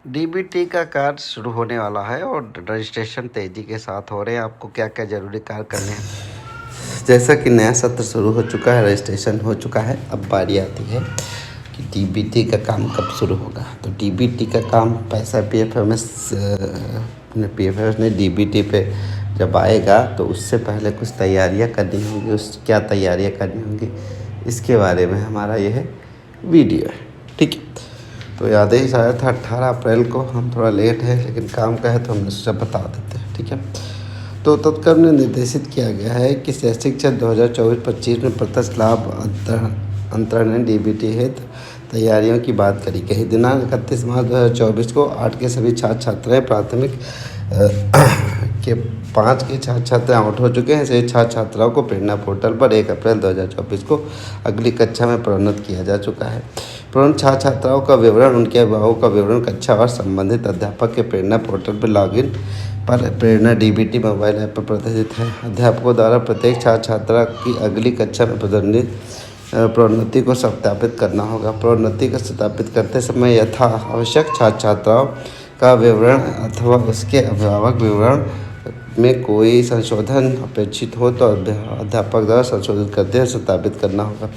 DBT का कार्य शुरू होने वाला है और रजिस्ट्रेशन तेज़ी के साथ हो रहे हैं। आपको क्या क्या ज़रूरी कार्य करने हैं? जैसा कि नया सत्र शुरू हो चुका है, रजिस्ट्रेशन हो चुका है, अब बारी आती है कि डीबीटी का काम कब शुरू होगा। तो डीबीटी का काम पैसा पीएफएमएस ने डीबीटी पे जब आएगा तो उससे पहले कुछ तैयारियां करनी होंगी। क्या तैयारियां करनी होंगी इसके बारे में हमारा यह वीडियो है, ठीक है। तो याद ही शायद था 18 अप्रैल को, हम थोड़ा लेट है लेकिन काम का है तो हमने सोचा बता देते हैं, ठीक है। तो तत्काल में निर्देशित किया गया है कि शैक्षिक सत्र 2024-25 में प्रत्यक्ष लाभ अंतरण डीबीटी हेतु तैयारियों की बात करी गई। दिनांक 31 मार्च 2024 को 8 के सभी छात्र छात्राएँ प्राथमिक के 5 के छात्र छात्राएँ आउट हो चुके हैं। सभी छात्र छात्राओं को प्रेरणा पोर्टल पर 1 अप्रैल 2024 को अगली कक्षा में प्रोन्नत किया जा चुका है। प्रोन्नत छात्र छात्राओं का विवरण, उनके अभिभावकों का विवरण, कक्षा और संबंधित अध्यापक के प्रेरणा पोर्टल पर लॉगिन पर प्रेरणा डीबीटी मोबाइल ऐप पर प्रदर्शित है। अध्यापकों द्वारा प्रत्येक छात्र छात्रा की अगली कक्षा में प्रोन्नति को सत्यापित करना होगा। प्रोन्नति को सत्यापित करते समय यथा आवश्यक छात्र छात्राओं का विवरण अथवा उसके अभिभावक विवरण में कोई संशोधन अपेक्षित हो तो अध्यापक द्वारा संशोधित करते हुए सत्यापित करना होगा।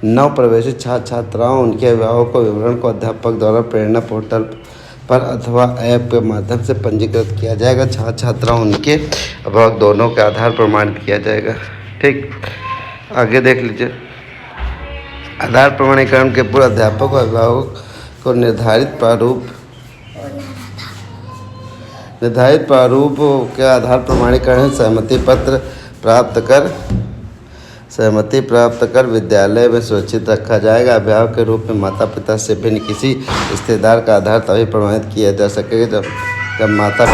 नव प्रवेशित छात्र छात्राओं, उनके अभिभावकों को विवरण को अध्यापक द्वारा प्रेरणा पोर्टल पर अथवा ऐप के माध्यम से पंजीकृत किया जाएगा। छात्र छात्राओं, उनके अभिभावक दोनों के आधार प्रमाणित किया जाएगा, ठीक। आगे देख लीजिए। आधार प्रमाणीकरण के पूर्व अध्यापक और अभिभावक को निर्धारित प्रारूप के आधार प्रमाणीकरण सहमति पत्र प्राप्त कर विद्यालय में सुरक्षित रखा जाएगा। अभिभावक के रूप में माता पिता से भिन्न किसी रिश्तेदार का आधार तभी प्रमाणित किया जा सकेगा जब माता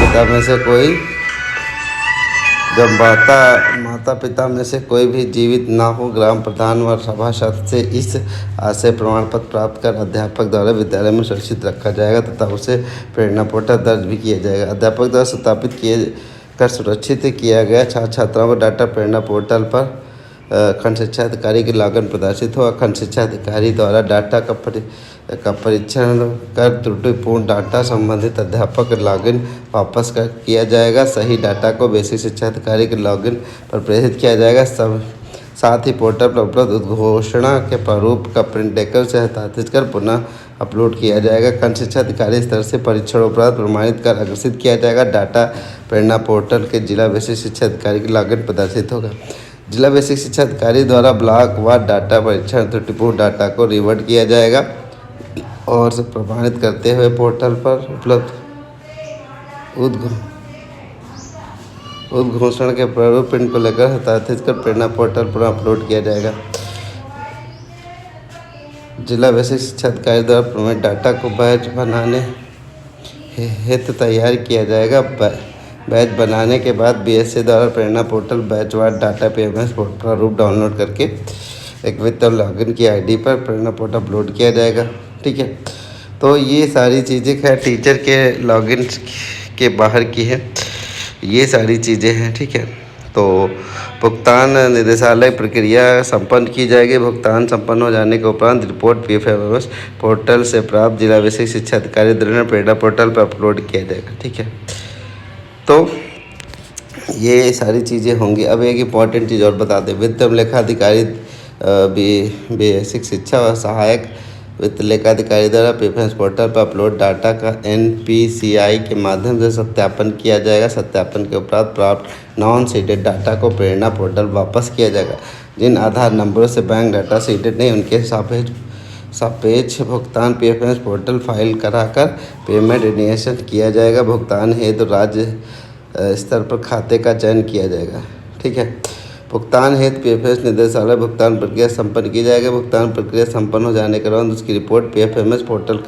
पिता में से कोई भी जीवित ना हो। ग्राम प्रधान व सभासद से इस आशय प्रमाण पत्र प्राप्त कर अध्यापक द्वारा विद्यालय में सुरक्षित रखा जाएगा तथा उसे प्रेरणा पोर्टल दर्ज भी किया जाएगा। अध्यापक द्वारा सत्यापित किए कर सुरक्षित किया गया छात्र छात्राओं का डाटा प्रेरणा पोर्टल पर खंड शिक्षा अधिकारी के लॉगिन प्रदर्शित होगा। खंड शिक्षा अधिकारी द्वारा डाटा का परीक्षण कर त्रुटिपूर्ण डाटा संबंधित अध्यापक लॉगिन वापस किया जाएगा। सही डाटा को बेसिक शिक्षा अधिकारी के लॉगिन पर प्रेषित किया जाएगा। साथ ही पोर्टल पर उपलब्ध उद्घोषणा के प्रारूप का प्रिंट लेकर उसे हस्तांतरित कर पुनः अपलोड किया जाएगा। खंड शिक्षा अधिकारी स्तर से परीक्षण उपरांत प्रमाणित कर अग्रेसित किया जाएगा। डाटा प्रेरणा पोर्टल के जिला बेसिक शिक्षा अधिकारी के लॉगिन प्रदर्शित होगा। जिला बेसिक शिक्षा अधिकारी द्वारा ब्लॉक व डाटा परीक्षण त्रुटिपूर्ण डाटा को रिवर्ट किया जाएगा और से प्रमाणित करते हुए पोर्टल पर उपलब्ध उद्घोषण के प्रारूप प्रिंट को लेकर हस्तांतरित कर प्रेरणा पोर्टल पर अपलोड किया जाएगा। जिला बेसिक शिक्षा अधिकारी द्वारा प्रमाणित डाटा को बैच बनाने हेतु तैयार किया जाएगा। बैच बनाने के बाद बीएससी द्वारा प्रेरणा पोर्टल बैचवार डाटा पीएमएस प्रारूप डाउनलोड करके एक वित्त लॉगिन की आईडी पर प्रेरणा पोर्टल अपलोड किया जाएगा, ठीक है। तो ये सारी चीज़ें खैर टीचर के लॉगिन के बाहर की है, ये सारी चीज़ें हैं, ठीक है। तो भुगतान निदेशालय प्रक्रिया संपन्न की जाएगी। भुगतान संपन्न हो जाने के उपरांत रिपोर्ट पीएफएमएस पोर्टल से प्राप्त जिला बेसिक शिक्षा अधिकारी द्वारा प्रेरणा पोर्टल पर अपलोड किया जाएगा, ठीक है। तो ये सारी चीज़ें होंगी। अब एक इम्पॉर्टेंट चीज़ और बता दें, वित्त लेखाधिकारी बेसिक शिक्षा व सहायक वित्त लेखाधिकारी द्वारा पीएफएमएस पोर्टल पर अपलोड डाटा का एनपीसीआई के माध्यम से सत्यापन किया जाएगा। सत्यापन के उपरांत प्राप्त नॉन सीडेड डाटा को प्रेरणा पोर्टल वापस किया जाएगा। जिन आधार नंबरों से बैंक डाटा सीडेड नहीं, उनके सापेक्ष भुगतान पीएफएमएस पोर्टल फाइल कराकर पेमेंट इनिशिएशन किया जाएगा। भुगतान हेतु राज्य स्तर पर खाते का चयन किया जाएगा, ठीक है। भुगतान हेतु पीएफएमएस निदेशालय भुगतान प्रक्रिया संपन्न की जाएगी। भुगतान प्रक्रिया संपन्न हो जाने के बाद उसकी रिपोर्ट पीएफएमएस पोर्टल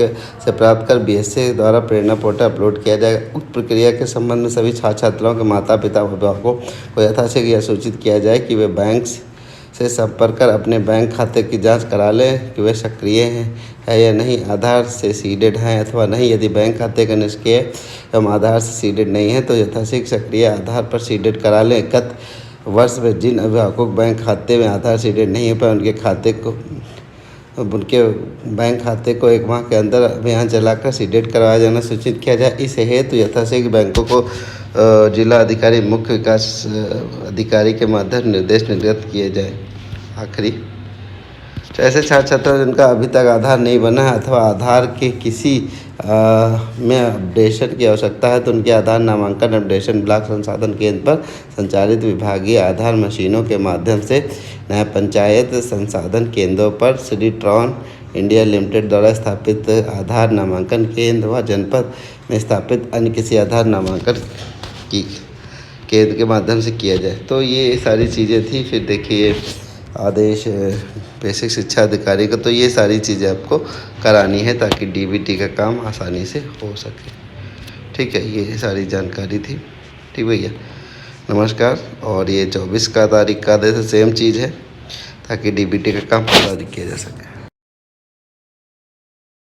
से प्राप्त कर बीएससी द्वारा प्रेरणा पोर्टल अपलोड किया जाएगा। उक्त प्रक्रिया के संबंध में सभी छात्र छात्राओं के माता पिता अभिभावकों को यथाशीघ्र यह सूचित किया जाए कि वे बैंक से संपर्क कर अपने बैंक खाते की जांच करा लें कि वे सक्रिय है या नहीं, आधार से सीडेड हैं अथवा नहीं। यदि बैंक खाते का निष्क्रिय एवं आधार से सीडेड नहीं है तो यथाशीघ्र सक्रिय आधार पर सीडेड करा लें। गत वर्ष में जिन अभिभावकों के बैंक खाते में आधार सीडेड नहीं हो पाए, उनके खाते को उनके बैंक खाते को 1 माह के अंदर अभियान चलाकर सीडेड करवाया जाना सूचित किया जाए। इस हेतु यथाशीघ्र बैंकों को जिला अधिकारी मुख्य विकास अधिकारी के माध्यम निर्देश निर्गत किए जाए। आखिरी, तो ऐसे छात्र छात्रा जिनका अभी तक आधार नहीं बना है अथवा आधार के किसी में अपडेशन की आवश्यकता है तो उनके आधार नामांकन अपडेशन ब्लॉक संसाधन केंद्र पर संचालित विभागीय आधार मशीनों के माध्यम से न्याय पंचायत संसाधन केंद्रों पर श्री ट्रॉन इंडिया लिमिटेड द्वारा स्थापित आधार नामांकन केंद्र व जनपद में स्थापित अन्य किसी आधार नामांकन की केंद्र के माध्यम से किया जाए। तो ये सारी चीज़ें थी। फिर देखिए आदेश बेसिक शिक्षा अधिकारी का, तो ये सारी चीज़ें आपको करानी है ताकि डीबीटी का काम आसानी से हो सके। ठीक है, ये सारी जानकारी थी। ठीक भैया, नमस्कार। और ये 24 का तारीख का आदेश सेम चीज़ है ताकि डीबीटी का काम आसानी किया जा सके।